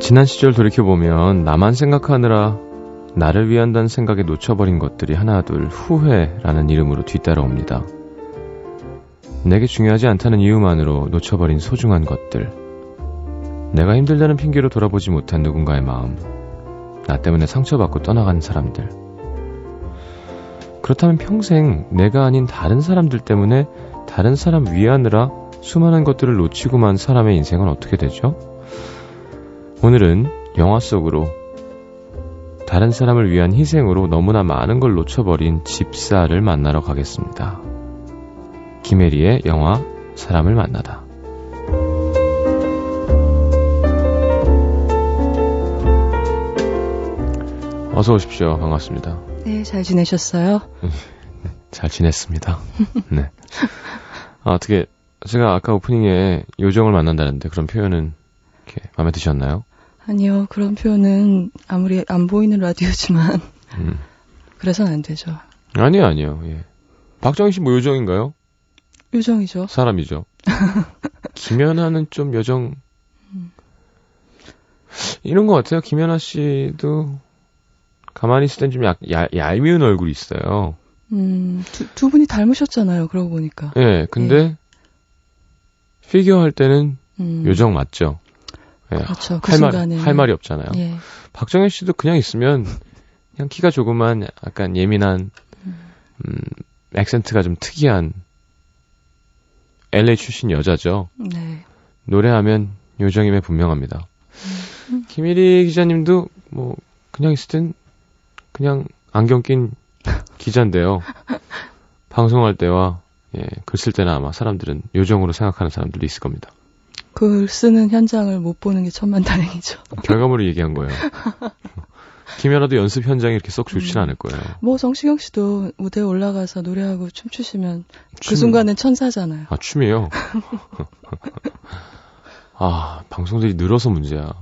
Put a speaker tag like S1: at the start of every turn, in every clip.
S1: 지난 시절 돌이켜보면 나만 생각하느라 나를 위한다는 생각에 놓쳐버린 것들이 하나둘 후회라는 이름으로 뒤따라옵니다. 내게 중요하지 않다는 이유만으로 놓쳐버린 소중한 것들, 내가 힘들다는 핑계로 돌아보지 못한 누군가의 마음, 나 때문에 상처받고 떠나간 사람들. 그렇다면 평생 내가 아닌 다른 사람들 때문에 다른 사람 위하느라 수많은 것들을 놓치고 만 사람의 인생은 어떻게 되죠? 오늘은 영화 속으로 다른 사람을 위한 희생으로 너무나 많은 걸 놓쳐버린 집사를 만나러 가겠습니다. 김혜리의 영화 사람을 만나다. 어서 오십시오. 반갑습니다.
S2: 네, 잘 지내셨어요?
S1: 잘 지냈습니다. 네. 어떻게 제가 아까 오프닝에 요정을 만난다는데 그런 표현은 이렇게 마음에 드셨나요?
S2: 아니요, 그런 표현은 아무리 안 보이는 라디오지만 그래서는 안 되죠.
S1: 아니요. 예. 박정희 씨 뭐 요정인가요?
S2: 요정이죠.
S1: 사람이죠. 김연아는 좀 여정 이런 것 같아요. 김연아 씨도 가만히 있을 땐 좀 얄미운 얼굴이 있어요.
S2: 두 분이 닮으셨잖아요. 그러고 보니까.
S1: 예, 근데
S2: 예.
S1: 피겨 할 때는 요정 맞죠? 예,
S2: 그렇죠. 그 순간에는
S1: 할 말이 없잖아요.
S2: 예.
S1: 박정희 씨도 그냥 있으면 그냥 키가 조그만 약간 예민한 액센트가 좀 특이한 LA 출신 여자죠.
S2: 네.
S1: 노래하면 요정임에 분명합니다. 김일희 기자님도 뭐 그냥 있을 땐 그냥 안경 낀 기자인데요. 방송할 때와 글 쓸 때나 아마 사람들은 요정으로 생각하는 사람들도 있을 겁니다.
S2: 글 쓰는 현장을 못 보는 게 천만다행이죠.
S1: 결과물을 얘기한 거예요. 김연아도 연습 현장이 이렇게 썩 좋지는 않을 거예요.
S2: 뭐 성시경 씨도 무대에 올라가서 노래하고 춤추시면 그 순간은 천사잖아요.
S1: 아, 춤이에요? 아, 방송들이 늘어서 문제야.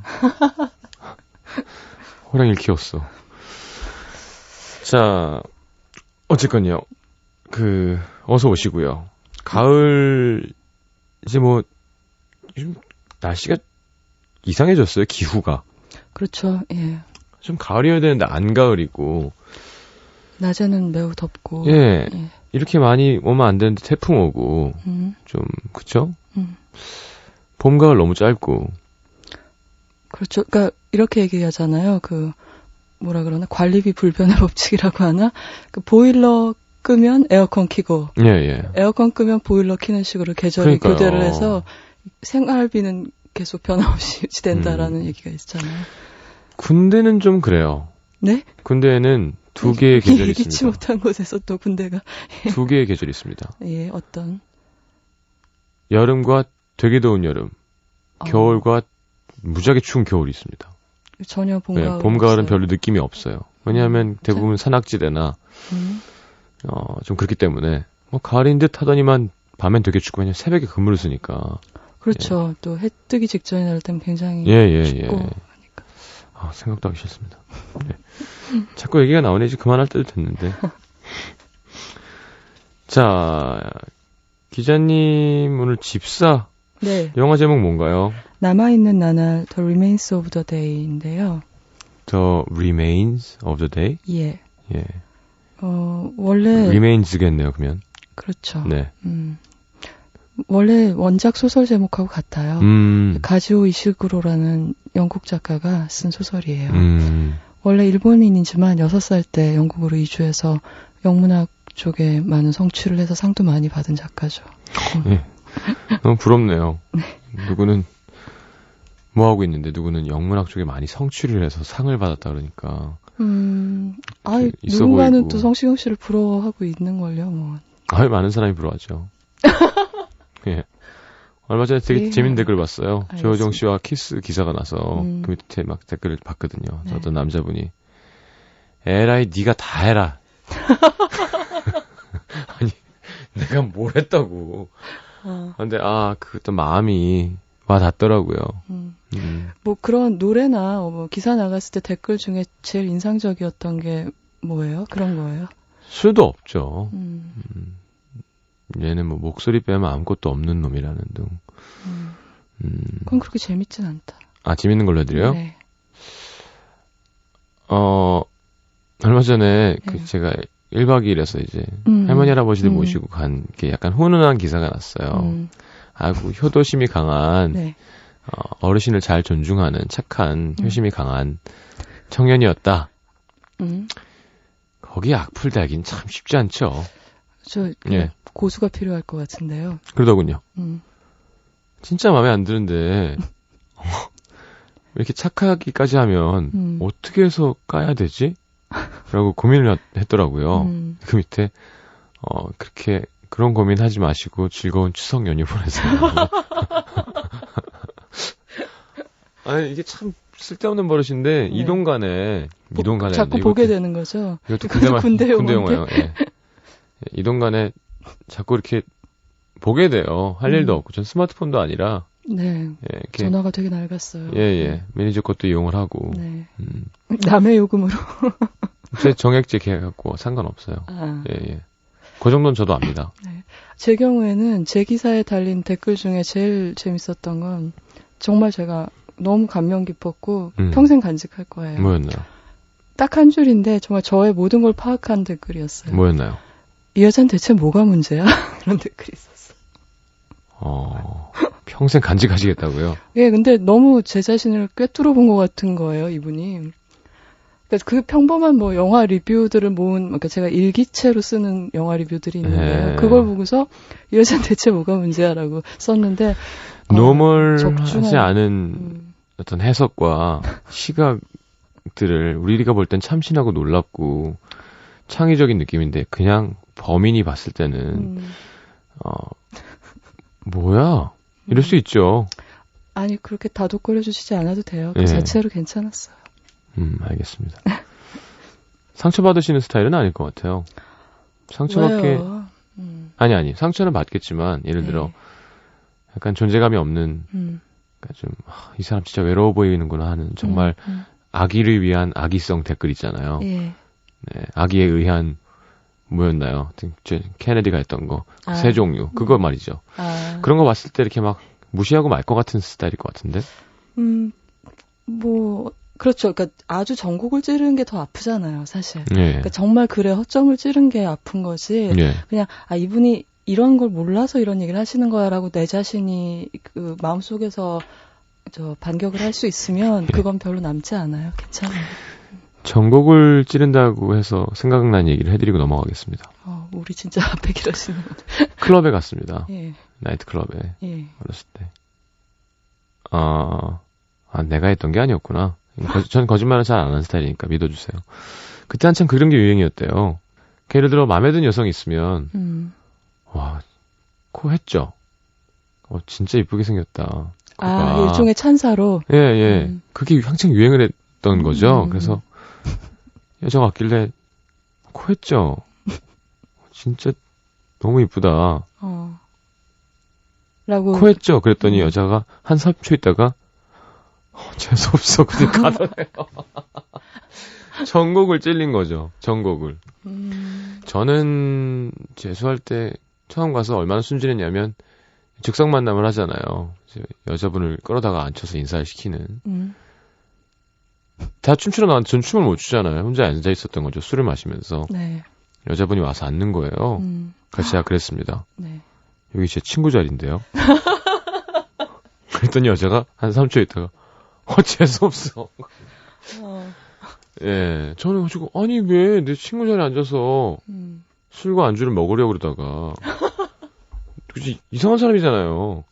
S1: 호랑이를 키웠어. 자, 어쨌건요. 어서 오시고요. 가을, 이제 뭐, 좀 날씨가 이상해졌어요, 기후가.
S2: 그렇죠, 예.
S1: 좀 가을이어야 되는데 안 가을이고.
S2: 낮에는 매우 덥고.
S1: 예.
S2: 예.
S1: 이렇게 많이 오면 안 되는데 태풍 오고. 좀, 그쵸? 봄, 가을 너무 짧고.
S2: 그렇죠. 그러니까 이렇게 얘기하잖아요. 뭐라 그러나 관리비 불변의 법칙이라고 하나? 보일러 끄면 에어컨 켜고.
S1: 예.
S2: 에어컨 끄면 보일러 켜는 식으로 계절이
S1: 그러니까요.
S2: 교대를 해서 생활비는 계속 변함없이 유지된다라는 얘기가 있잖아요.
S1: 군대는 좀 그래요.
S2: 네?
S1: 군대에는 두 개의 계절이
S2: 예기치
S1: 있습니다.
S2: 못한 곳에서 또 군대가.
S1: 두 개의 계절이 있습니다.
S2: 예, 어떤?
S1: 여름과 되게 더운 여름, 겨울과 무지하게 추운 겨울이 있습니다.
S2: 전혀 봄,
S1: 네,
S2: 가을.
S1: 봄, 가을은 별로 느낌이 없어요. 왜냐하면 대부분 산악지대나 좀 그렇기 때문에 뭐 가을인 듯 하더니만 밤엔 되게 춥고 왜냐면 새벽에 근무를 쓰니까.
S2: 그렇죠. 예. 또 해 뜨기 직전에 날 때는 굉장히 춥고 하니까.
S1: 아, 생각도 하기 싫습니다. 네. 자꾸 얘기가 나오네. 이제 그만할 때도 됐는데. 자, 기자님 오늘 집사.
S2: 네.
S1: 영화 제목 뭔가요?
S2: 남아있는 나날 The Remains of the Day인데요.
S1: The Remains of the Day?
S2: 예.
S1: 예.
S2: 원래
S1: Remains겠네요, 그러면.
S2: 그렇죠.
S1: 네.
S2: 원래 원작 소설 제목하고 같아요. 가즈오 이시구로라는 영국 작가가 쓴 소설이에요. 원래 일본인이지만 6살 때 영국으로 이주해서 영문학 쪽에 많은 성취를 해서 상도 많이 받은 작가죠.
S1: 네. 너무 부럽네요.
S2: 네.
S1: 누구는 뭐 하고 있는데 누구는 영문학 쪽에 많이 성취를 해서 상을 받았다 그러니까.
S2: 누군가는
S1: 보이고.
S2: 또 성시경 씨를 부러워하고 있는걸요, 뭐.
S1: 많은 사람이 부러워하죠. 예. 얼마 전에 되게 재밌는 댓글 봤어요.
S2: 알겠습니다.
S1: 조효정 씨와 키스 기사가 나서 그 밑에 막 댓글을 봤거든요.
S2: 네.
S1: 어떤 남자분이 에라이 네가 다 해라. 아니 내가 뭘 했다고. 근데 그 어떤 마음이 와 닿더라고요.
S2: 뭐 그런 노래나 뭐 기사 나갔을 때 댓글 중에 제일 인상적이었던 게 뭐예요? 그런 거예요?
S1: 수도 없죠. 얘는 뭐 목소리 빼면 아무것도 없는 놈이라는 등.
S2: 그건 그렇게 재밌진 않다.
S1: 아, 재밌는 걸로 해드려요?
S2: 네.
S1: 얼마 전에
S2: 네.
S1: 제가 1박 2일에서 이제 할머니 할아버지들 모시고 간 게 약간 훈훈한 기사가 났어요. 아이고 효도심이 강한
S2: 네.
S1: 어르신을 잘 존중하는 착한 효심이 강한 청년이었다. 거기에 악플 달긴 참 쉽지 않죠.
S2: 예. 고수가 필요할 것 같은데요.
S1: 그러더군요. 진짜 마음에 안 드는데 이렇게 착하기까지 하면 어떻게 해서 까야 되지? 라고 고민을 했더라고요. 그 밑에 그렇게 그런 고민하지 마시고 즐거운 추석 연휴 보내세요. 아니 이게 참 쓸데없는 버릇인데
S2: 네.
S1: 이동간에
S2: 자꾸 보게 되는 거죠.
S1: 이것도
S2: 군대
S1: 영화예요. 예. 이동간에 자꾸 이렇게 보게 돼요. 할 일도 없고 전 스마트폰도 아니라
S2: 네.
S1: 예,
S2: 전화가 되게 낡았어요.
S1: 예. 매니저 것도 이용을 하고.
S2: 네. 남의 요금으로.
S1: 제 정액제 계약하고 상관없어요. 예. 그 정도는 저도 압니다.
S2: 네. 제 경우에는 제 기사에 달린 댓글 중에 제일 재밌었던 건 정말 제가 너무 감명 깊었고 평생 간직할 거예요.
S1: 뭐였나요?
S2: 딱 한 줄인데 정말 저의 모든 걸 파악한 댓글이었어요.
S1: 뭐였나요?
S2: 이 여자는 대체 뭐가 문제야? 그런 댓글이 있었어요.
S1: 평생 간직하시겠다고요?
S2: 예, 근데 너무 제 자신을 꿰뚫어 본 것 같은 거예요, 이분이. 그러니까 그 평범한 뭐 영화 리뷰들을 모은, 그러니까 제가 일기체로 쓰는 영화 리뷰들이 있는데요. 그걸 보고서 이 여자는 대체 뭐가 문제야라고 썼는데
S1: 노멀하지 않은 어떤 해석과 시각들을 우리가 볼 땐 참신하고 놀랍고 창의적인 느낌인데 그냥 범인이 봤을 때는 뭐야? 이럴 수 있죠.
S2: 아니 그렇게 다독거려 주시지 않아도 돼요. 그 자체로 괜찮았어요.
S1: 알겠습니다. 상처받으시는 스타일은 아닐 것 같아요. 상처받게 아니 상처는 받겠지만 예를 들어 약간 존재감이 없는 그러니까 좀 이 사람 진짜 외로워 보이는구나 하는 정말 아기를 위한 아기성 댓글 있잖아요. 네, 아기에 의한 뭐였나요? 케네디가 했던 거 세 종류 그거 말이죠. 그런 거 봤을 때 이렇게 막 무시하고 말 것 같은 스타일일 것 같은데.
S2: 뭐 그렇죠. 그러니까 아주 전곡을 찌르는 게 더 아프잖아요, 사실. 그러니까 정말 글에 허점을 찌른 게 아픈 거지. 그냥 이분이 이런 걸 몰라서 이런 얘기를 하시는 거야라고 내 자신이 그 마음속에서 반격을 할 수 있으면 그건 별로 남지 않아요. 괜찮아요.
S1: 전곡을 찌른다고 해서 생각난 얘기를 해드리고 넘어가겠습니다.
S2: 우리 진짜 앞에 길어지는
S1: 클럽에 갔습니다. 나이트 클럽에 어렸을 때. 내가 했던 게 아니었구나. 전 거짓말을 잘 안 하는 스타일이니까 믿어주세요. 그때 한참 그런 게 유행이었대요. 예를 들어 마음에 드는 여성이 있으면 와, 코 했죠? 진짜 이쁘게 생겼다.
S2: 일종의 찬사로?
S1: 예. 그게 한창 유행을 했던 거죠. 그래서 여자가 왔길래 코 했죠? 진짜 너무 이쁘다.
S2: 라고.
S1: 코 했죠? 그랬더니 여자가 한 3초 있다가 재수없어. 그냥 가더래요. 전곡을 찔린 거죠. 전곡을. 저는 재수할 때 처음 가서 얼마나 순진했냐면 즉석 만남을 하잖아요. 여자분을 끌어다가 앉혀서 인사를 시키는. 다 춤추러 나왔는데 전 춤을 못 추잖아요. 혼자 앉아 있었던 거죠. 술을 마시면서. 여자분이 와서 앉는 거예요. 그래서 제가 그랬습니다. 여기 제 친구 자리인데요. 그랬더니 여자가 한 3초 있다가 재수없어. 예, 저는 지금 아니 왜 내 친구 자리에 앉아서 술과 안주를 먹으려고 그러다가 그치 이상한 사람이잖아요.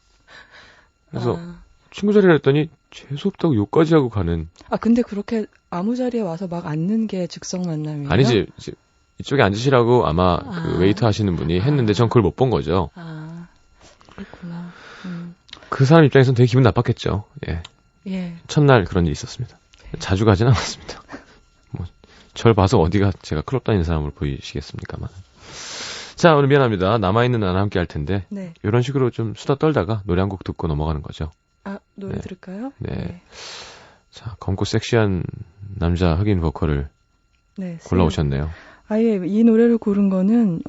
S1: 그래서 친구 자리를 했더니 재수없다고 욕까지 하고 가는.
S2: 근데 그렇게 아무 자리에 와서 막 앉는 게 즉석 만남이에요?
S1: 아니지. 이쪽에 앉으시라고 아마 그 웨이터 하시는 분이 했는데 전 그걸 못 본 거죠.
S2: 그렇구나.
S1: 그 사람 입장에서는 되게 기분 나빴겠죠.
S2: 예.
S1: 첫날 그런 일이 있었습니다. 자주 가진 않았습니다. 절 봐서 어디가 제가 클럽 다니는 사람으로 보이시겠습니까만. 자, 오늘 미안합니다. 남아있는 나는 함께 할 텐데. 이런 식으로 좀 수다 떨다가 노래 한 곡 듣고 넘어가는 거죠.
S2: 노래 들을까요?
S1: 네. 자, 검고 섹시한 남자 흑인 보컬을 골라오셨네요.
S2: 이 노래를 고른 거는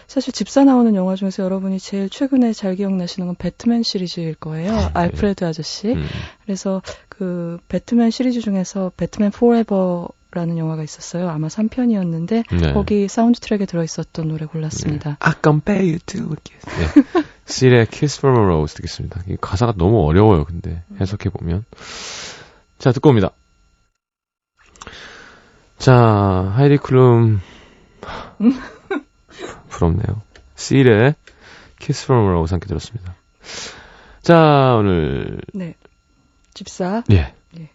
S2: 사실 집사 나오는 영화 중에서 여러분이 제일 최근에 잘 기억나시는 건 배트맨 시리즈일 거예요. 알프레드 아저씨. 그래서 그 그 배트맨 시리즈 중에서 배트맨 포레버라는 영화가 있었어요. 아마 3편이었는데
S1: 네.
S2: 거기 사운드 트랙에 들어있었던 노래 골랐습니다.
S1: I compare you to 네. Seal의 Kiss from a Rose 듣겠습니다. 이 가사가 너무 어려워요. 근데 해석해보면. 자, 듣고 옵니다. 자, 하이디 클룸 부럽네요. Seal의 Kiss from a Rose 함께 들었습니다. 자, 오늘
S2: 네. 집사.
S1: 예.
S2: 예.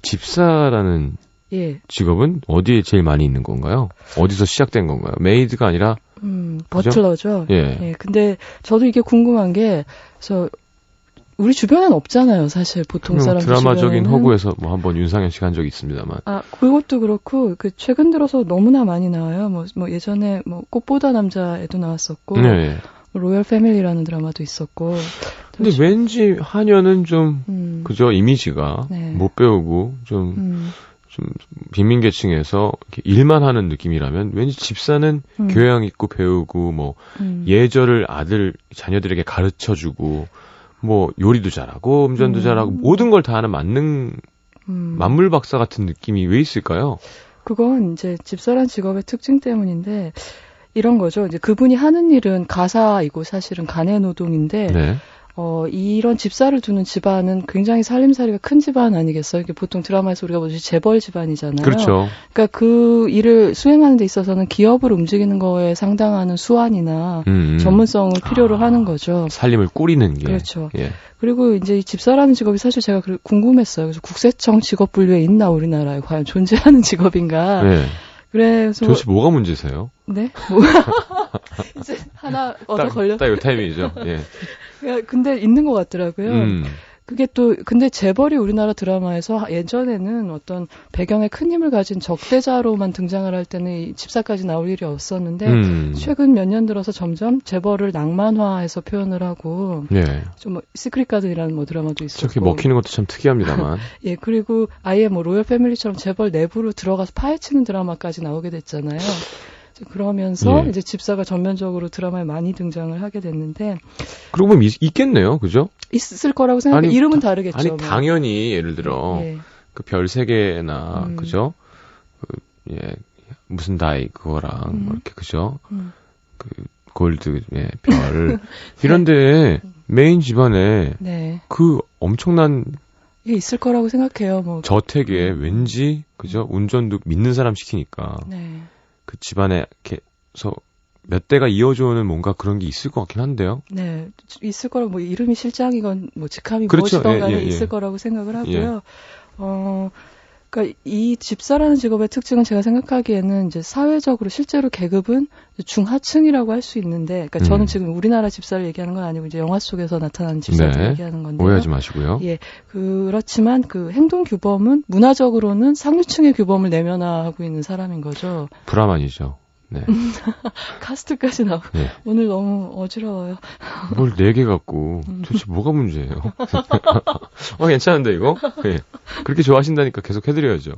S1: 집사라는
S2: 예.
S1: 직업은 어디에 제일 많이 있는 건가요? 어디서 시작된 건가요? 메이드가 아니라
S2: 버틀러죠.
S1: 예.
S2: 예. 근데 저도 이게 궁금한 게 그래서 우리 주변엔 없잖아요. 사실 보통 사람들
S1: 드라마적인
S2: 주변에는.
S1: 허구에서 뭐 한번 윤상현 씨가 한 적이 있습니다만.
S2: 아, 그것도 그렇고 그 최근 들어서 너무나 많이 나와요. 뭐 예전에 뭐 꽃보다 남자에도 나왔었고
S1: 네.
S2: 로열 패밀리라는 드라마도 있었고.
S1: 근데 왠지 하녀는 좀 그저 이미지가
S2: 네.
S1: 못 배우고 좀 빈민계층에서 이렇게 일만 하는 느낌이라면 왠지 집사는 교양 있고 배우고 뭐 예절을 자녀들에게 가르쳐주고 뭐 요리도 잘하고 운전도 잘하고 모든 걸 다 하는 만물 박사 같은 느낌이 왜 있을까요?
S2: 그건 이제 집사란 직업의 특징 때문인데 이런 거죠. 이제 그분이 하는 일은 가사이고 사실은 간의 노동인데
S1: 네.
S2: 이런 집사를 두는 집안은 굉장히 살림살이가 큰 집안 아니겠어요? 이게 보통 드라마에서 우리가 보듯이 재벌 집안이잖아요.
S1: 그렇죠.
S2: 그러니까 그 일을 수행하는 데 있어서는 기업을 움직이는 거에 상당한 수완이나 전문성을 필요로 하는 거죠.
S1: 살림을 꾸리는 게.
S2: 그렇죠.
S1: 예.
S2: 그리고 이제 이 집사라는 직업이 사실 제가 궁금했어요. 그래서 국세청 직업 분류에 있나 우리나라에 과연 존재하는 직업인가.
S1: 네.
S2: 그래서
S1: 도대체 뭐가 문제세요?
S2: 네? 이제 하나 얻어 걸려.
S1: 딱 이 타이밍이죠. 예.
S2: 근데 있는 것 같더라고요. 그게 또 근데 재벌이 우리나라 드라마에서 예전에는 어떤 배경에 큰 힘을 가진 적대자로만 등장을 할 때는 이 집사까지 나올 일이 없었는데 최근 몇 년 들어서 점점 재벌을 낭만화해서 표현을 하고
S1: 예.
S2: 좀 뭐 시크릿 가든이라는 뭐 드라마도 있었고
S1: 저렇게 먹히는 것도 참 특이합니다만.
S2: 예, 그리고 아예 뭐 로열 패밀리처럼 재벌 내부로 들어가서 파헤치는 드라마까지 나오게 됐잖아요. 그러면서
S1: 예.
S2: 이제 집사가 전면적으로 드라마에 많이 등장을 하게 됐는데
S1: 그러고 보면 있겠네요. 그죠?
S2: 있을 거라고 생각해요. 이름은 다르겠죠.
S1: 아니
S2: 뭐.
S1: 당연히 예를 들어
S2: 예.
S1: 그 별 세 개나 그죠? 예. 무슨 다이 그거랑 이렇게 그죠? 그 골드 예, 별 이런데 메인 집안에
S2: 네.
S1: 그 엄청난
S2: 이게 있을 거라고 생각해요. 뭐
S1: 저택에 왠지 그죠? 운전도 믿는 사람 시키니까
S2: 네.
S1: 그 집안에 이렇게서 몇 대가 이어져오는 뭔가 그런 게 있을 것 같긴 한데요.
S2: 네, 있을 거라고 뭐 이름이 실장이건 뭐 직함이
S1: 그렇죠.
S2: 무엇이건 간에
S1: 예, 예, 예.
S2: 있을 거라고 생각을 하고요. 그러니까 이 집사라는 직업의 특징은 제가 생각하기에는 이제 사회적으로 실제로 계급은 중하층이라고 할 수 있는데, 그러니까 저는 지금 우리나라 집사를 얘기하는 건 아니고 이제 영화 속에서 나타나는 집사를
S1: 네.
S2: 얘기하는 건데요.
S1: 오해하지 마시고요.
S2: 예, 그렇지만 그 행동 규범은 문화적으로는 상류층의 규범을 내면화하고 있는 사람인 거죠.
S1: 브라만이죠. 네.
S2: 카스트까지 나오고
S1: 네.
S2: 오늘 너무 어지러워요.
S1: 뭘 4개 갖고 도대체 뭐가 문제예요? 괜찮은데 이거? 예. 그렇게 좋아하신다니까 계속 해드려야죠.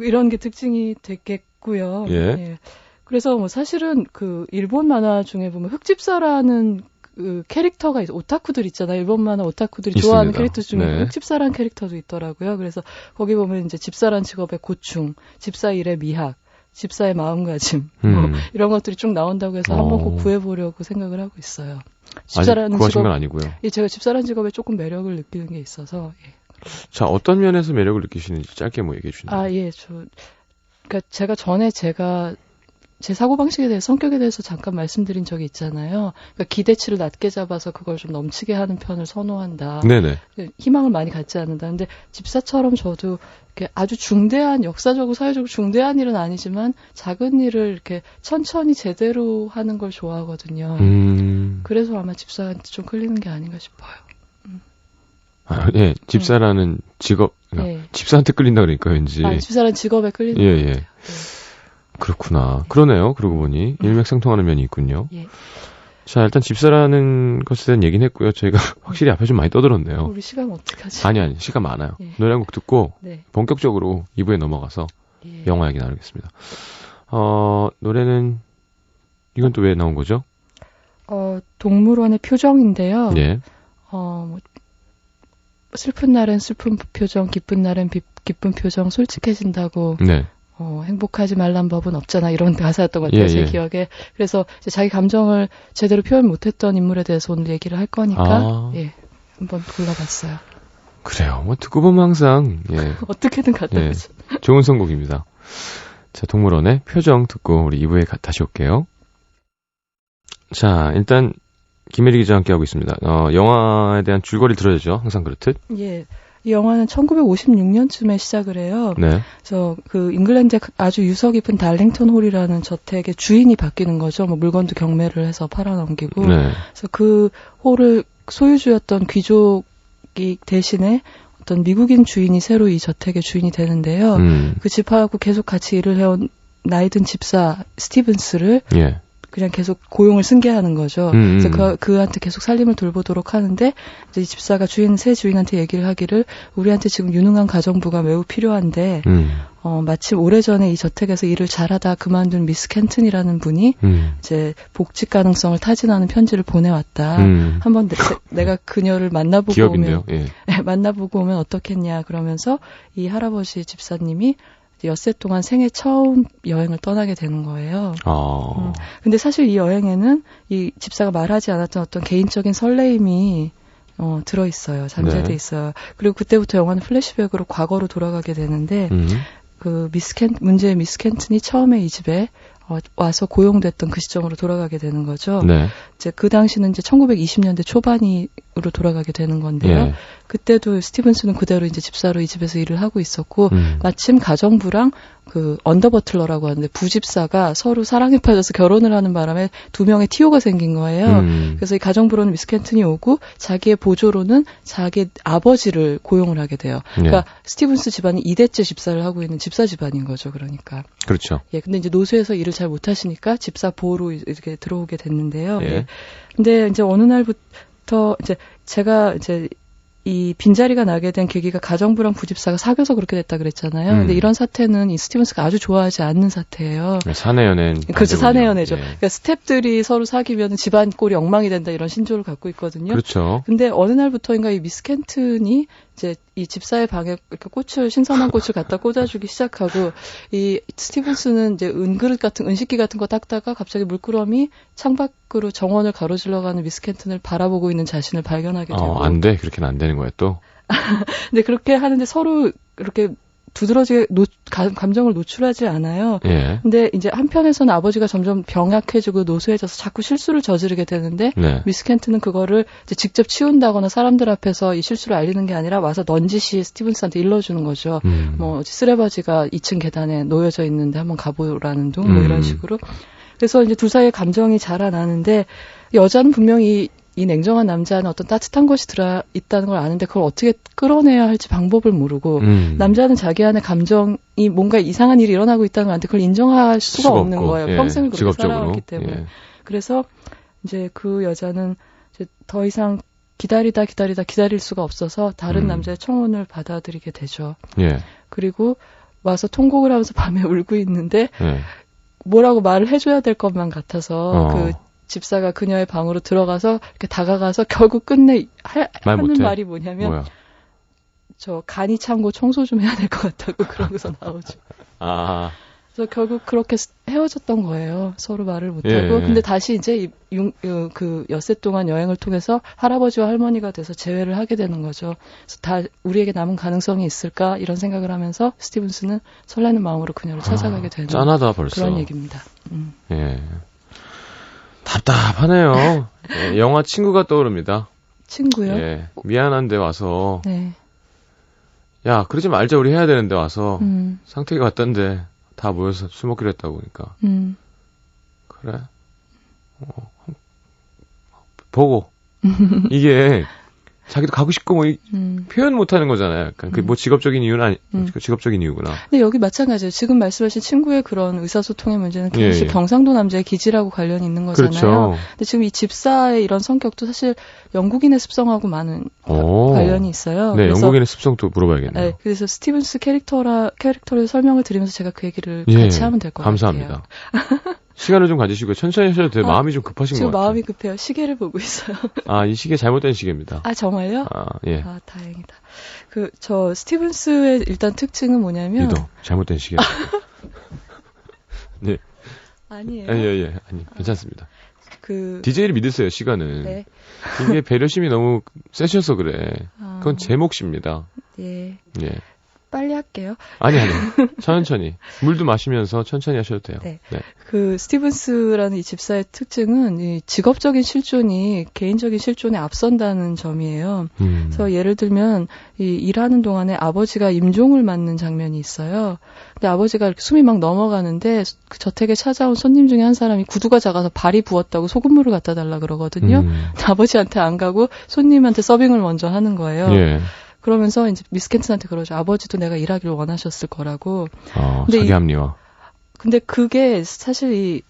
S2: 이런 게 특징이 됐겠고요.
S1: 예.
S2: 예. 그래서 뭐 사실은 그 일본 만화 중에 보면 흑집사라는 그 캐릭터가 오타쿠들 있잖아요. 일본 만화 오타쿠들이
S1: 있습니다.
S2: 좋아하는 캐릭터 중에
S1: 네.
S2: 흑집사라는 캐릭터도 있더라고요. 그래서 거기 보면 이제 집사란 직업의 고충, 집사 일의 미학, 집사의 마음가짐 뭐 이런 것들이 쭉 나온다고 해서 한번 꼭 구해보려고 생각을 하고 있어요.
S1: 집사라는 구하신 건 아니고요.
S2: 예, 제가 집사라는 직업에 조금 매력을 느끼는 게 있어서. 예.
S1: 자, 어떤 면에서 매력을 느끼시는지 짧게 뭐 얘기해 주시면.
S2: 예, 그러니까 제가 전에 제 사고방식에 대해서 성격에 대해서 잠깐 말씀드린 적이 있잖아요. 그러니까 기대치를 낮게 잡아서 그걸 좀 넘치게 하는 편을 선호한다.
S1: 네네.
S2: 희망을 많이 갖지 않는다. 근데 집사처럼 저도 이렇게 아주 중대한, 역사적으로 사회적으로 중대한 일은 아니지만 작은 일을 이렇게 천천히 제대로 하는 걸 좋아하거든요. 그래서 아마 집사한테 좀 끌리는 게 아닌가 싶어요.
S1: 예, 집사라는 직업, 그러니까
S2: 예.
S1: 집사한테 끌린다 그러니까 왠지.
S2: 집사라는 직업에 끌리는
S1: 예,
S2: 거예요.
S1: 예. 그렇구나. 그러네요. 그러고 보니 일맥상통하는 면이 있군요.
S2: 예.
S1: 자, 일단 집사라는 것에 대한 얘기는 했고요. 저희가 확실히 앞에 좀 많이 떠들었네요.
S2: 우리 시간 어떡하지?
S1: 아니, 시간 많아요.
S2: 예.
S1: 노래 한 곡 듣고
S2: 네.
S1: 본격적으로 2부에 넘어가서
S2: 예.
S1: 영화 얘기 나누겠습니다. 노래는 이건 또 왜 나온 거죠?
S2: 동물원의 표정인데요.
S1: 예.
S2: 슬픈 날엔 슬픈 표정, 기쁜 날엔 기쁜 표정, 솔직해진다고
S1: 네.
S2: 행복하지 말란 법은 없잖아 이런 가사였던 것 같아요. 제 기억에. 그래서 이제 자기 감정을 제대로 표현 못했던 인물에 대해서 오늘 얘기를 할 거니까 한번 골라봤어요.
S1: 그래요. 뭐 듣고 보면 항상
S2: 어떻게든 갖다 오지.
S1: 좋은 선곡입니다. 자, 동물원의 표정 듣고 우리 2부에 다시 올게요. 자, 일단 김혜리 기자와 함께하고 있습니다. 영화에 대한 줄거리 들어야죠. 항상 그렇듯.
S2: 예. 이 영화는 1956년쯤에 시작을 해요.
S1: 네.
S2: 그래서 그 잉글랜드의 아주 유서 깊은 달링턴 홀이라는 저택의 주인이 바뀌는 거죠. 뭐 물건도 경매를 해서 팔아넘기고.
S1: 네.
S2: 그래서 그 홀을 소유주였던 귀족이 대신에 어떤 미국인 주인이 새로 이 저택의 주인이 되는데요. 그 집하고 계속 같이 일을 해온 나이든 집사 스티븐스를 그냥 계속 고용을 승계하는 거죠. 그래서 그한테 계속 살림을 돌보도록 하는데 이제 이 집사가 새 주인한테 얘기를 하기를 우리한테 지금 유능한 가정부가 매우 필요한데 마침 오래전에 이 저택에서 일을 잘하다 그만둔 미스 켄튼이라는 분이 이제 복직 가능성을 타진하는 편지를 보내왔다. 한번 내가 그녀를 만나보고
S1: 기업인데요.
S2: 오면 만나보고 오면 어떻겠냐 그러면서 이 할아버지 집사님이 엿새 동안 생애 처음 여행을 떠나게 되는 거예요. 근데 사실 이 여행에는 이 집사가 말하지 않았던 어떤 개인적인 설레임이 들어있어요. 잠재돼 있어요. 그리고 그때부터 영화는 플래시백으로 과거로 돌아가게 되는데 그 문제의 미스 켄튼이 처음에 이 집에 와서 고용됐던 그 시점으로 돌아가게 되는 거죠. 네. 이제 그 당시는 이제 1920년대 초반으로 돌아가게 되는 건데요. 그때도 스티븐스는 그대로 이제 집사로 이 집에서 일을 하고 있었고 마침 가정부랑 그 언더버틀러라고 하는데 부집사가 서로 사랑에 빠져서 결혼을 하는 바람에 두 명의 티오가 생긴 거예요. 그래서 이 가정부로는 미스 켄튼이 오고 자기의 보조로는 자기 아버지를 고용을 하게 돼요. 그러니까 스티븐스 집안이 2대째 집사를 하고 있는 집사 집안인 거죠. 그러니까.
S1: 그렇죠.
S2: 근데 이제 노쇠에서 일을 잘 못하시니까 집사 보호로 이렇게 들어오게 됐는데요. 근데 이제 어느 날부터 제가 이 빈자리가 나게 된 계기가 가정부랑 부집사가 사귀어서 그렇게 됐다 그랬잖아요. 근데 이런 사태는 이 스티븐스가 아주 좋아하지 않는 사태예요.
S1: 사내 연애.
S2: 그렇죠. 사내 연애죠. 그러니까 스탭들이 서로 사귀면 집안 꼴이 엉망이 된다 이런 신조를 갖고 있거든요.
S1: 그렇죠.
S2: 근데 어느 날부터인가 이 미스 켄튼이 이제 이 집사의 방에 이렇게 신선한 꽃을 갖다 꽂아주기 시작하고 이 스티븐스는 이제 은식기 같은 거 닦다가 갑자기 물끄러미 창밖으로 정원을 가로질러가는 미스 켄튼을 바라보고 있는 자신을 발견하게 되고.
S1: 안 돼. 그렇게는 안 되는 거예요, 또.
S2: 근데 그렇게 하는데 서로 이렇게 두드러지게 감정을 노출하지 않아요. 근데 이제 한편에서는 아버지가 점점 병약해지고 노쇠해져서 자꾸 실수를 저지르게 되는데 미스 켄튼은 그거를 이제 직접 치운다거나 사람들 앞에서 이 실수를 알리는 게 아니라 와서 넌지시 스티븐스한테 일러주는 거죠. 뭐 쓰레바지가 2층 계단에 놓여져 있는데 한번 가보라는 둥 뭐 이런 식으로. 그래서 이제 둘 사이의 감정이 자라나는데 여자는 분명히 이 냉정한 남자는 어떤 따뜻한 것이 들어있다는 걸 아는데 그걸 어떻게 끌어내야 할지 방법을 모르고 남자는 자기 안에 감정이 뭔가 이상한 일이 일어나고 있다는 걸 아는데 그걸 인정할 수가 없는 거예요. 평생을 그렇게
S1: 직업적으로.
S2: 살아왔기 때문에. 그래서 이제 그 여자는 이제 더 이상 기다릴 수가 없어서 다른 남자의 청혼을 받아들이게 되죠. 그리고 와서 통곡을 하면서 밤에 울고 있는데 뭐라고 말을 해줘야 될 것만 같아서 그 집사가 그녀의 방으로 들어가서 이렇게 다가가서 결국 끝내 하는 말이 뭐냐면 저 간이 찬고 청소 좀 해야 될 것 같다고 그러고서 나오죠. 그래서 결국 그렇게 헤어졌던 거예요. 서로 말을 못하고. 근데 다시 이제 그 엿새 동안 여행을 통해서 할아버지와 할머니가 돼서 재회를 하게 되는 거죠. 그래서 다 우리에게 남은 가능성이 있을까 이런 생각을 하면서 스티븐스는 설레는 마음으로 그녀를 찾아가게 되는
S1: 짠하다 벌써.
S2: 그런 얘기입니다.
S1: 답답하네요. 영화 친구가 떠오릅니다.
S2: 친구요?
S1: 미안한데 와서. 야, 그러지 말자 우리 해야 되는데 와서. 상태가 왔던데 다 모여서 술 먹기로 했다고 그러니까. 그래. 보고. 이게 자기도 가고 싶고 뭐 표현 못하는 거잖아요. 약간 그 뭐 직업적인 이유는 직업적인 이유구나.
S2: 근데 여기 마찬가지예요. 지금 말씀하신 친구의 그런 의사소통의 문제는 사실 경상도 남자의 기질하고 관련이 있는 거잖아요.
S1: 그렇죠.
S2: 근데 지금 이 집사의 이런 성격도 사실 영국인의 습성하고 많은 관련이 있어요.
S1: 네, 영국인의 습성도 물어봐야겠네요.
S2: 네, 그래서 스티븐스 캐릭터를 설명을 드리면서 제가 그 얘기를 같이 하면 될 것 같아요.
S1: 감사합니다. 시간을 좀 가지시고 천천히 하셔도 돼요. 마음이 좀 급하신 것
S2: 지금
S1: 같아요.
S2: 마음이 급해요. 시계를 보고 있어요.
S1: 이 시계 잘못된 시계입니다.
S2: 아, 정말요?
S1: 예.
S2: 다행이다. 저 스티븐스의 일단 특징은 뭐냐면.
S1: 유도 잘못된 시계. 네.
S2: 아니에요.
S1: 예. 아니, 괜찮습니다. DJ를 믿으세요, 시간은.
S2: 네.
S1: 이게 배려심이 너무 세셔서 그래. 그건 제 몫입니다.
S2: 예.
S1: 예.
S2: 빨리 할게요.
S1: 아니. 천천히. 물도 마시면서 천천히 하셔도 돼요.
S2: 네.
S1: 네.
S2: 스티븐스라는 이 집사의 특징은 이 직업적인 실존이 개인적인 실존에 앞선다는 점이에요. 그래서 예를 들면 이 일하는 동안에 아버지가 임종을 맞는 장면이 있어요. 근데 아버지가 이렇게 숨이 막 넘어가는데 그 저택에 찾아온 손님 중에 한 사람이 구두가 작아서 발이 부었다고 소금물을 갖다 달라 그러거든요. 근데 아버지한테 안 가고 손님한테 서빙을 먼저 하는 거예요.
S1: 예.
S2: 그러면서 이제 미스 켄튼한테 그러죠. 아버지도 내가 일하기를 원하셨을 거라고.
S1: 자기 합리화.
S2: 근데 그게 사실 이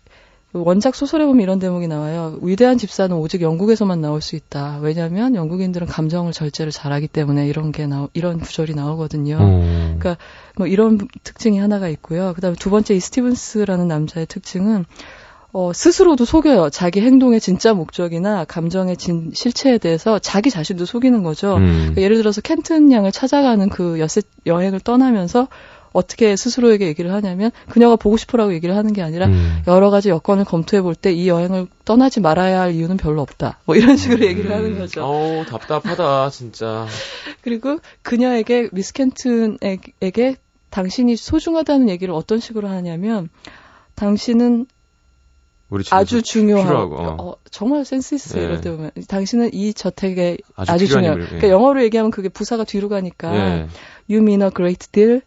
S2: 원작 소설에 보면 이런 대목이 나와요. 위대한 집사는 오직 영국에서만 나올 수 있다. 왜냐하면 영국인들은 감정을 절제를 잘하기 때문에 이런 구절이 나오거든요. 그러니까 뭐 이런 특징이 하나가 있고요. 그다음에 두 번째 이 스티븐스라는 남자의 특징은 스스로도 속여요. 자기 행동의 진짜 목적이나 감정의 실체에 대해서 자기 자신도 속이는 거죠. 그러니까 예를 들어서 켄튼 양을 찾아가는 그 엿새 여행을 떠나면서 어떻게 스스로에게 얘기를 하냐면 그녀가 보고 싶으라고 얘기를 하는 게 아니라 여러 가지 여건을 검토해 볼 때 이 여행을 떠나지 말아야 할 이유는 별로 없다. 뭐 이런 식으로 얘기를 하는 거죠.
S1: 답답하다 진짜.
S2: 그리고 그녀에게 미스 켄튼에게 당신이 소중하다는 얘기를 어떤 식으로 하냐면 당신은 아주 중요하고 정말 센스 있어요. 이럴 때 보면 당신은 이 저택에 아주 중요해요. 그러니까 영어로 얘기하면 그게 부사가 뒤로 가니까 You mean a great deal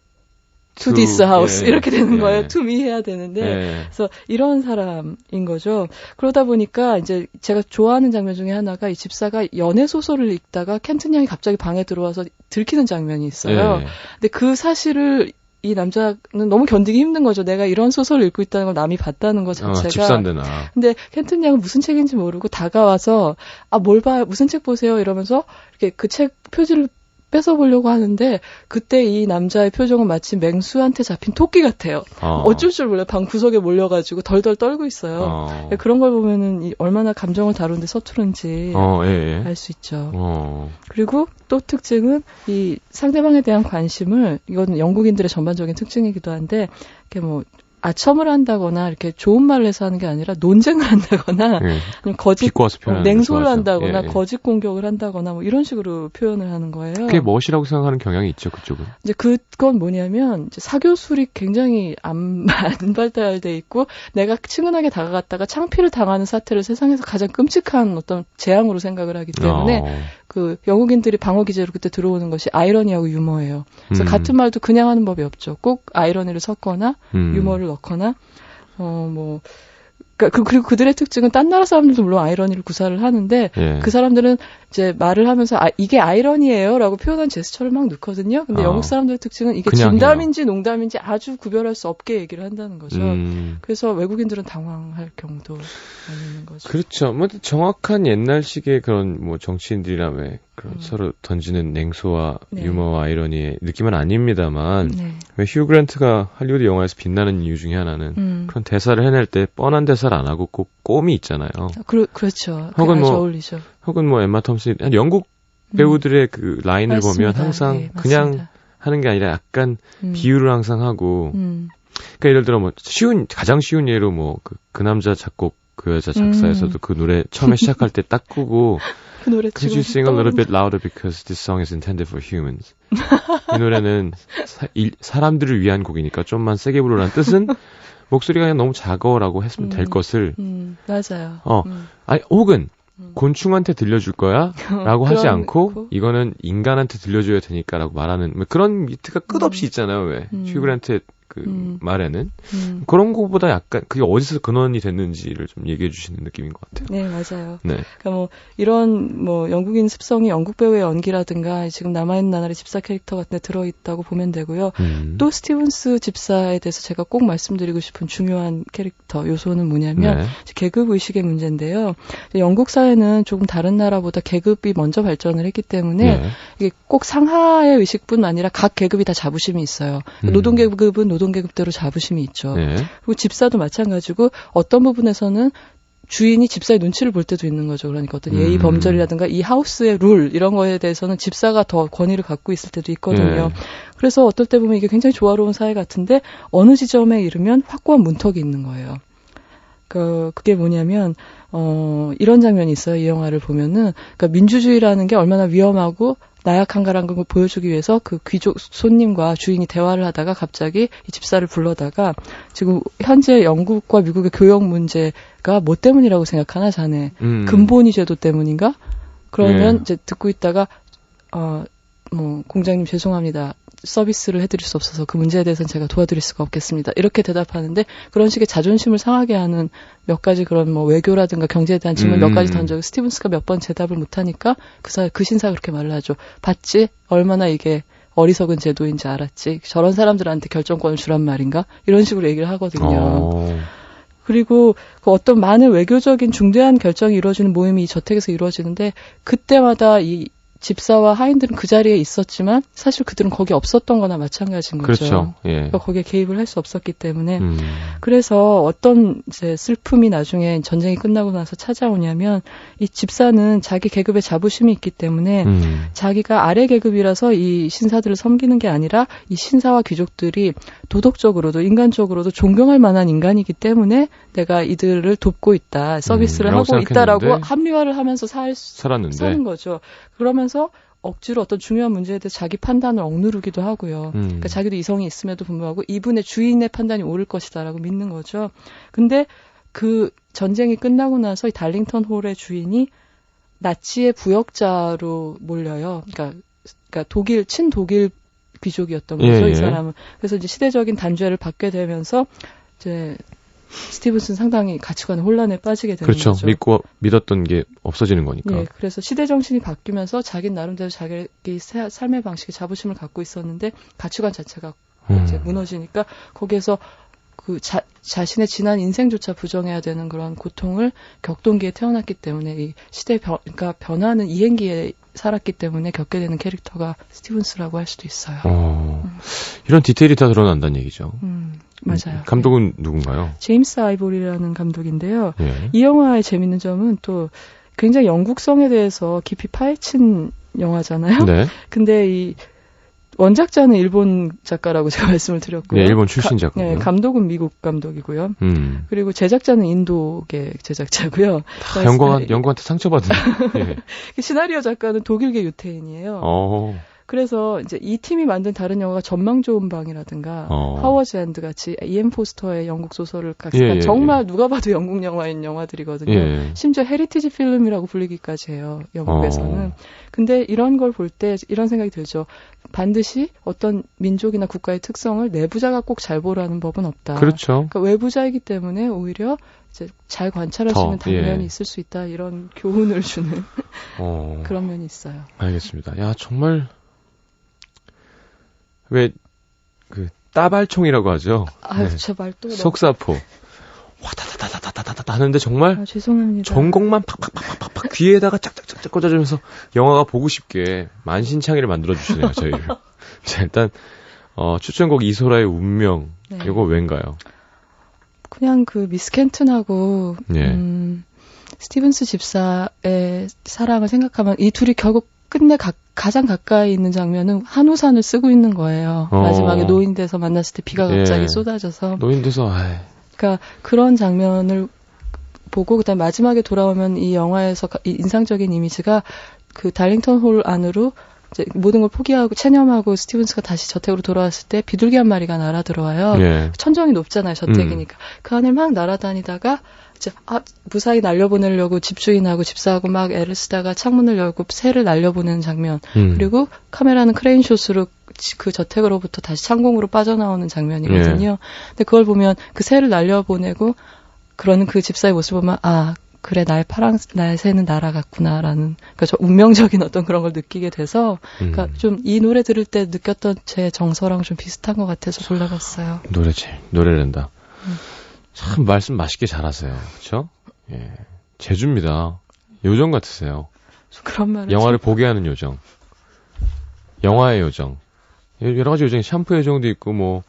S2: to this house 이렇게 되는 거예요. to me 해야 되는데 그래서 이런 사람인 거죠. 그러다 보니까 이제 제가 좋아하는 장면 중에 하나가 이 집사가 연애 소설을 읽다가 켄튼 양이 갑자기 방에 들어와서 들키는 장면이 있어요. 근데 그 사실을 이 남자는 너무 견디기 힘든 거죠. 내가 이런 소설을 읽고 있다는 걸 남이 봤다는 것 자체가.
S1: 집산되나.
S2: 근데 켄튼 양은 무슨 책인지 모르고 다가와서 뭘 봐요? 무슨 책 보세요? 이러면서 이렇게 그 책 표지를 뺏어보려고 하는데 그때 이 남자의 표정은 마치 맹수한테 잡힌 토끼 같아요. 어쩔 줄 몰라요. 방 구석에 몰려가지고 덜덜 떨고 있어요. 그런 걸 보면은 얼마나 감정을 다루는데 서투른지 알 수 있죠. 그리고 또 특징은 이 상대방에 대한 관심을 이건 영국인들의 전반적인 특징이기도 한데 이렇게 뭐 아첨을 한다거나 이렇게 좋은 말을 해서 하는 게 아니라 논쟁을 한다거나 거짓 냉소를 한다거나 거짓 공격을 한다거나 뭐 이런 식으로 표현을 하는 거예요.
S1: 그게 멋이라고 생각하는 경향이 있죠, 그쪽은.
S2: 이제 그건 뭐냐면 이제 사교술이 굉장히 안 발달돼 있고 내가 친근하게 다가갔다가 창피를 당하는 사태를 세상에서 가장 끔찍한 어떤 재앙으로 생각을 하기 때문에 그 영국인들이 방어 기제로 그때 들어오는 것이 아이러니하고 유머예요. 그래서 같은 말도 그냥 하는 법이 없죠. 꼭 아이러니를 섞거나 유머를 넣거나 그리고 그들의 특징은 딴 나라 사람들도 물론 아이러니를 구사를 하는데 그 사람들은 이제 말을 하면서 이게 아이러니예요라고 표현한 제스처를 막 넣거든요. 근데 영국 사람들의 특징은 이게 진담인지 농담인지 아주 구별할 수 없게 얘기를 한다는 거죠. 그래서 외국인들은 당황할 경우도 많이 있는 거죠.
S1: 그렇죠. 뭐 정확한 옛날식의 그런 뭐 정치인들이나 왜 그런 서로 던지는 냉소와 유머와 아이러니의 느낌은 아닙니다만 왜 휴 그랜트가 할리우드 영화에서 빛나는 이유 중에 하나는 그런 대사를 해낼 때 뻔한 대사를 안 하고 꼭 꼼이 있잖아요.
S2: 그렇죠.
S1: 혹은
S2: 아주 어울리죠.
S1: 혹은 뭐 엠마 톰슨 영국 배우들의 그 라인을
S2: 맞습니다.
S1: 보면 항상
S2: 그냥
S1: 하는 게 아니라 약간 비유를 항상 하고 그러니까 예를 들어 뭐 가장 쉬운 예로 뭐 그 남자 작곡 그 여자 작사에서도 그 노래 처음에 시작할 때 딱 끄고
S2: 그 노래
S1: Could you sing a little bit louder because this song is intended for humans. 이 노래는 사람들을 위한 곡이니까 좀만 세게 부르라는 뜻은 목소리가 그냥 너무 작어라고 했으면 될 것을
S2: 맞아요.
S1: 아니 혹은 곤충한테 들려줄 거야? 라고 하지 않고 이거는 인간한테 들려줘야 되니까 라고 말하는 뭐 그런 미트가 끝없이 있잖아요. 왜? 휴 그랜트의 그 말에는 그런 거보다 약간 그게 어디서 근원이 됐는지를 좀 얘기해 주시는 느낌인 것 같아요.
S2: 네, 맞아요.
S1: 네.
S2: 그러니까 뭐 이런 뭐 영국인 습성이 영국 배우의 연기라든가 지금 남아있는 나날의 집사 캐릭터 같은 데 들어있다고 보면 되고요. 또 스티븐스 집사에 대해서 제가 꼭 말씀드리고 싶은 중요한 캐릭터 요소는 뭐냐면 계급 의식의 문제인데요. 영국 사회는 조금 다른 나라보다 계급이 먼저 발전을 했기 때문에 이게 꼭 상하의 의식뿐 아니라 각 계급이 다 자부심이 있어요. 노동계급은 노동계급대로 자부심이 있죠.
S1: 네.
S2: 그리고 집사도 마찬가지고 어떤 부분에서는 주인이 집사의 눈치를 볼 때도 있는 거죠. 그러니까 어떤 예의 범절이라든가 이 하우스의 룰 이런 거에 대해서는 집사가 더 권위를 갖고 있을 때도 있거든요. 그래서 어떨 때 보면 이게 굉장히 조화로운 사회 같은데 어느 지점에 이르면 확고한 문턱이 있는 거예요. 그게 뭐냐면 이런 장면이 있어요. 이 영화를 보면은 그러니까 민주주의라는 게 얼마나 위험하고 나약한가라는 걸 보여주기 위해서 그 귀족 손님과 주인이 대화를 하다가 갑자기 이 집사를 불러다가 지금 현재 영국과 미국의 교역 문제가 뭐 때문이라고 생각하나 자네? 근본이 제도 때문인가? 그러면 이제 듣고 있다가 공장님 죄송합니다. 서비스를 해드릴 수 없어서 그 문제에 대해서는 제가 도와드릴 수가 없겠습니다. 이렇게 대답하는데 그런 식의 자존심을 상하게 하는 몇 가지 그런 외교라든가 경제에 대한 질문 몇 가지 던져서 스티븐스가 몇 번 대답을 못하니까 그 신사가 그렇게 말을 하죠. 봤지? 얼마나 이게 어리석은 제도인지 알았지? 저런 사람들한테 결정권을 주란 말인가? 이런 식으로 얘기를 하거든요. 그리고 그 어떤 많은 외교적인 중대한 결정이 이루어지는 모임이 이 저택에서 이루어지는데 그때마다 이 집사와 하인들은 그 자리에 있었지만 사실 그들은 거기 없었던 거나 마찬가지인 거죠.
S1: 그렇죠. 예.
S2: 그러니까 거기에 개입을 할 수 없었기 때문에 그래서 어떤 이제 슬픔이 나중에 전쟁이 끝나고 나서 찾아오냐면 이 집사는 자기 계급에 자부심이 있기 때문에 자기가 아래 계급이라서 이 신사들을 섬기는 게 아니라 이 신사와 귀족들이 도덕적으로도 인간적으로도 존경할 만한 인간이기 때문에 내가 이들을 돕고 있다, 서비스를 하고 있다라고 합리화를 하면서 사는 거죠. 그러면서 억지로 어떤 중요한 문제에 대해서 자기 판단을 억누르기도 하고요. 그러니까 자기도 이성이 있음에도 불구하고 이분의 주인의 판단이 옳을 것이다라고 믿는 거죠. 근데 그 전쟁이 끝나고 나서 이 달링턴 홀의 주인이 나치의 부역자로 몰려요. 그러니까 친독일 귀족이었던 거죠, 이 사람은. 그래서 이제 시대적인 단죄를 받게 되면서 이제 스티븐슨 상당히 가치관의 혼란에 빠지게 되는
S1: 거죠.
S2: 그렇죠.
S1: 믿었던 게 없어지는 거니까.
S2: 예, 그래서 시대 정신이 바뀌면서 자기 나름대로 자기 삶의 방식에 자부심을 갖고 있었는데 가치관 자체가 이제 무너지니까 거기에서 그 자신의 지난 인생조차 부정해야 되는 그런 고통을 격동기에 태어났기 때문에 이 시대의 변화하는 이행기에 살았기 때문에 겪게 되는 캐릭터가 스티븐스라고 할 수도 있어요.
S1: 이런 디테일이 다 드러난다는 얘기죠.
S2: 맞아요.
S1: 감독은 누군가요?
S2: 제임스 아이보리라는 감독인데요.
S1: 예.
S2: 이 영화의 재밌는 점은 또 굉장히 영국성에 대해서 깊이 파헤친 영화잖아요.
S1: 네.
S2: 근데 이 원작자는 일본 작가라고 제가 말씀을 드렸고요.
S1: 네, 일본 출신 작가고요.
S2: 네, 감독은 미국 감독이고요. 그리고 제작자는 인도계 제작자고요.
S1: 영국한테 상처받은. 예.
S2: 시나리오 작가는 독일계 유태인이에요. 그래서 이제 이 팀이 만든 다른 영화가 전망 좋은 방이라든가 하워즈 앤드 같이 이엠 포스터의 영국 소설을 정말 누가 봐도 영국 영화인 영화들이거든요.
S1: 예.
S2: 심지어 헤리티지 필름이라고 불리기까지 해요. 영국에서는. 근데 이런 걸 볼 때 이런 생각이 들죠. 반드시 어떤 민족이나 국가의 특성을 내부자가 꼭 잘 보라는 법은 없다.
S1: 그렇죠.
S2: 그러니까 외부자이기 때문에 오히려 이제 잘 관찰할 수 있는 단면이 있을 수 있다. 이런 교훈을 주는 그런 면이 있어요.
S1: 알겠습니다. 야, 정말 왜 따발총이라고 하죠?
S2: 제 말 또
S1: 속사포. 와다다다다다다다 하는데 정말
S2: 죄송합니다.
S1: 전곡만 팍팍팍팍팍 귀에다가 짝짝짝짝 꽂아주면서 영화가 보고 싶게 만신창이를 만들어주시네요, 저희를. 자, 일단 추천곡 이소라의 운명. 이거 왠가요?
S2: 그냥 미스 켄튼하고 스티븐스 집사의 사랑을 생각하면 이 둘이 결국 끝내 가장 가까이 있는 장면은 한우산을 쓰고 있는 거예요. 마지막에 노인돼서 만났을 때 비가 갑자기 쏟아져서.
S1: 노인돼서,
S2: 그러니까 그런 장면을 보고 그다음에 마지막에 돌아오면 이 영화에서 인상적인 이미지가 그 달링턴 홀 안으로 이제 모든 걸 포기하고 체념하고 스티븐스가 다시 저택으로 돌아왔을 때 비둘기 한 마리가 날아 들어와요.
S1: 예.
S2: 천정이 높잖아요, 저택이니까. 그 안을 막 날아다니다가 이제 무사히 날려보내려고 집주인하고 집사하고 막 애를 쓰다가 창문을 열고 새를 날려보내는 장면. 그리고 카메라는 크레인숏으로 그 저택으로부터 다시 창공으로 빠져나오는 장면이거든요. 근데 그걸 보면 그 새를 날려보내고 그러는 그 집사의 모습을 보면 그래 나의 새는 날아갔구나라는 그러니까 저 운명적인 어떤 그런 걸 느끼게 돼서 그러니까 좀 이 노래 들을 때 느꼈던 제 정서랑 좀 비슷한 것 같아서 골라봤어요.
S1: 노래를 한다. 참 말씀 맛있게 잘하세요. 그렇죠? 예. 제주입니다. 요정 같으세요.
S2: 그런 말을
S1: 영화를 보게 하는 요정. 영화의 요정. 여러 가지 요정, 샴푸 요정도 있고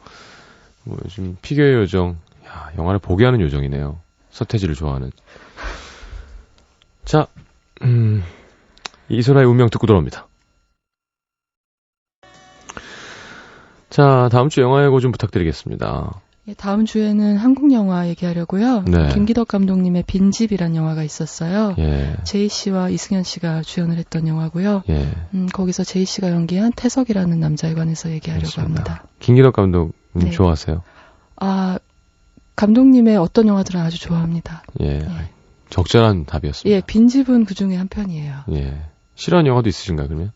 S1: 뭐 요즘 피겨의 요정, 야, 영화를 보게 하는 요정이네요. 서태지를 좋아하는. 자, 이소라의 운명 듣고 돌아옵니다. 자, 다음 주 영화 예고 좀 부탁드리겠습니다.
S2: 예, 다음 주에는 한국 영화 얘기하려고요.
S1: 네.
S2: 김기덕 감독님의 빈집이란 영화가 있었어요.
S1: 예.
S2: 제이 씨와 이승현 씨가 주연을 했던 영화고요.
S1: 예.
S2: 거기서 제이 씨가 연기한 태석이라는 남자에 관해서 얘기하려고
S1: 그렇습니다.
S2: 합니다.
S1: 김기덕 감독님
S2: 네.
S1: 좋아하세요?
S2: 아, 감독님의 어떤 영화들은 아주 좋아합니다.
S1: 예.
S2: 예.
S1: 적절한 답이었습니다.
S2: 예, 빈집은 그 중에 한 편이에요.
S1: 예. 싫어하는 영화도 있으신가요, 그러면?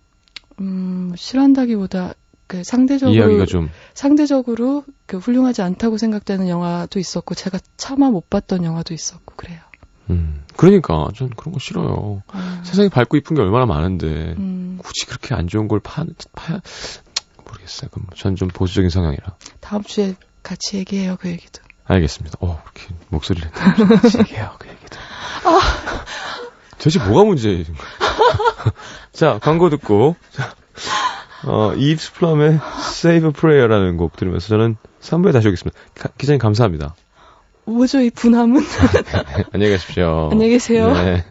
S2: 싫어한다기보다 그
S1: 이야기가 좀
S2: 상대적으로 그 훌륭하지 않다고 생각되는 영화도 있었고 제가 차마 못 봤던 영화도 있었고 그래요.
S1: 그러니까 전 그런 거 싫어요. 세상에 밝고 이쁜 게 얼마나 많은데 굳이 그렇게 안 좋은 걸 모르겠어요. 그럼 전 좀 보수적인 성향이라.
S2: 다음 주에 같이 얘기해요, 그 얘기도.
S1: 알겠습니다. 그렇게 목소리를 같이 얘기해요, 그 얘기도. 도대체 뭐가 문제인 거야? 자, 광고 듣고 이브스 플럼의 Save a Prayer라는 곡 들으면서 저는 3부에 다시 오겠습니다. 기자님 감사합니다.
S2: 뭐죠, 이 분함은?
S1: 안녕히 가십시오.
S2: 안녕히 계세요.
S1: 네.